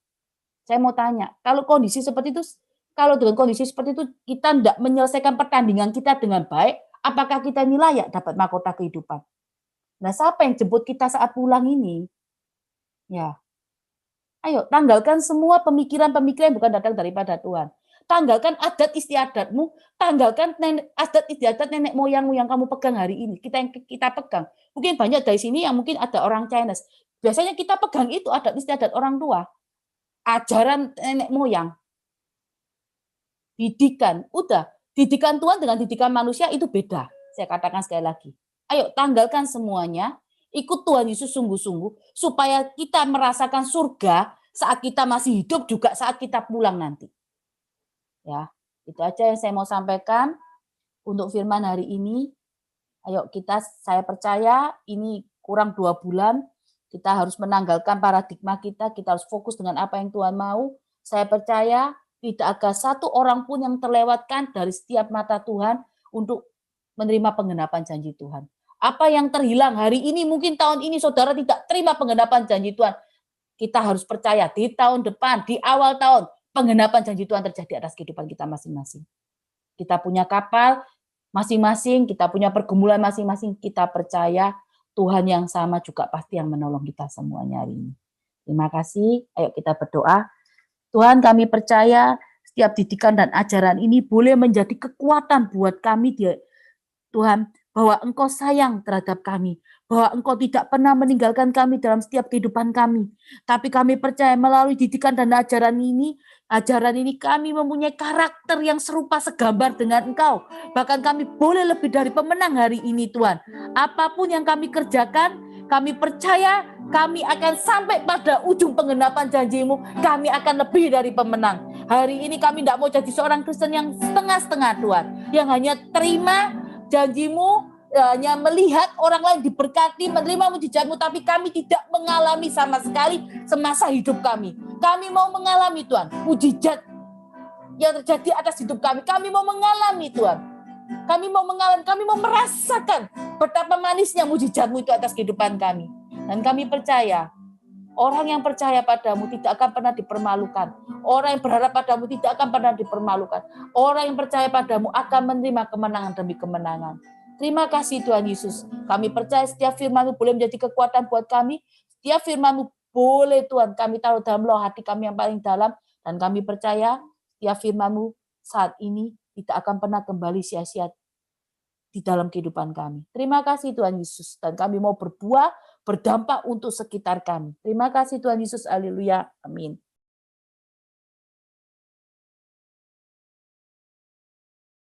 Saya mau tanya, kalau kondisi seperti itu, Kalau dengan kondisi seperti itu kita tidak menyelesaikan pertandingan kita dengan baik, apakah kita ini layak dapat mahkota kehidupan? Nah, siapa yang jemput kita saat pulang ini? Ya, ayo tanggalkan semua pemikiran-pemikiran yang bukan datang daripada Tuhan. Tanggalkan adat istiadatmu, tanggalkan adat istiadat nenek moyangmu yang kamu pegang hari ini. Kita pegang. Mungkin banyak dari sini yang mungkin ada orang Chinese. Biasanya kita pegang itu adat istiadat orang tua, ajaran nenek moyang, didikan. Udah, didikan Tuhan dengan didikan manusia itu beda. Saya katakan sekali lagi. Ayo tanggalkan semuanya, ikut Tuhan Yesus sungguh-sungguh supaya kita merasakan surga saat kita masih hidup juga saat kita pulang nanti. Ya, itu aja yang saya mau sampaikan untuk firman hari ini. Ayo saya percaya ini kurang 2 bulan, kita harus menanggalkan paradigma kita harus fokus dengan apa yang Tuhan mau. Saya percaya tidak ada satu orang pun yang terlewatkan dari setiap mata Tuhan untuk menerima penggenapan janji Tuhan. Apa yang terhilang hari ini, mungkin tahun ini saudara tidak terima penggenapan janji Tuhan. Kita harus percaya di tahun depan, di awal tahun, penggenapan janji Tuhan terjadi atas kehidupan kita masing-masing. Kita punya kapal masing-masing, kita punya pergumulan masing-masing, kita percaya Tuhan yang sama juga pasti yang menolong kita semuanya hari ini. Terima kasih, ayo kita berdoa. Tuhan, kami percaya setiap didikan dan ajaran ini boleh menjadi kekuatan buat kami, Tuhan, bahwa Engkau sayang terhadap kami, bahwa Engkau tidak pernah meninggalkan kami dalam setiap kehidupan kami. Tapi kami percaya melalui didikan dan ajaran ini kami mempunyai karakter yang serupa segambar dengan Engkau. Bahkan kami boleh lebih dari pemenang hari ini, Tuhan. Apapun yang kami kerjakan, kami percaya kami akan sampai pada ujung penggenapan janji-Mu. Kami akan lebih dari pemenang. Hari ini kami tidak mau jadi seorang Kristen yang setengah-setengah, Tuhan. Yang hanya terima janji-Mu, hanya melihat orang lain diberkati, menerima mujizat-Mu, tapi kami tidak mengalami sama sekali semasa hidup kami. Kami mau mengalami, Tuhan, mujizat yang terjadi atas hidup kami. Kami mau mengalami, Tuhan. Kami mau merasakan betapa manisnya mujizat-Mu itu atas kehidupan kami. Dan kami percaya, orang yang percaya padamu tidak akan pernah dipermalukan. Orang yang berharap padamu tidak akan pernah dipermalukan. Orang yang percaya padamu akan menerima kemenangan demi kemenangan. Terima kasih Tuhan Yesus. Kami percaya setiap firman-Mu boleh menjadi kekuatan buat kami. Setiap firman-Mu boleh Tuhan kami taruh dalam loh hati kami yang paling dalam. Dan kami percaya setiap firman-Mu saat ini tidak akan pernah kembali sia-sia di dalam kehidupan kami. Terima kasih Tuhan Yesus. Dan kami mau berbuah, berdampak untuk sekitar kami. Terima kasih Tuhan Yesus. Haleluya. Amin.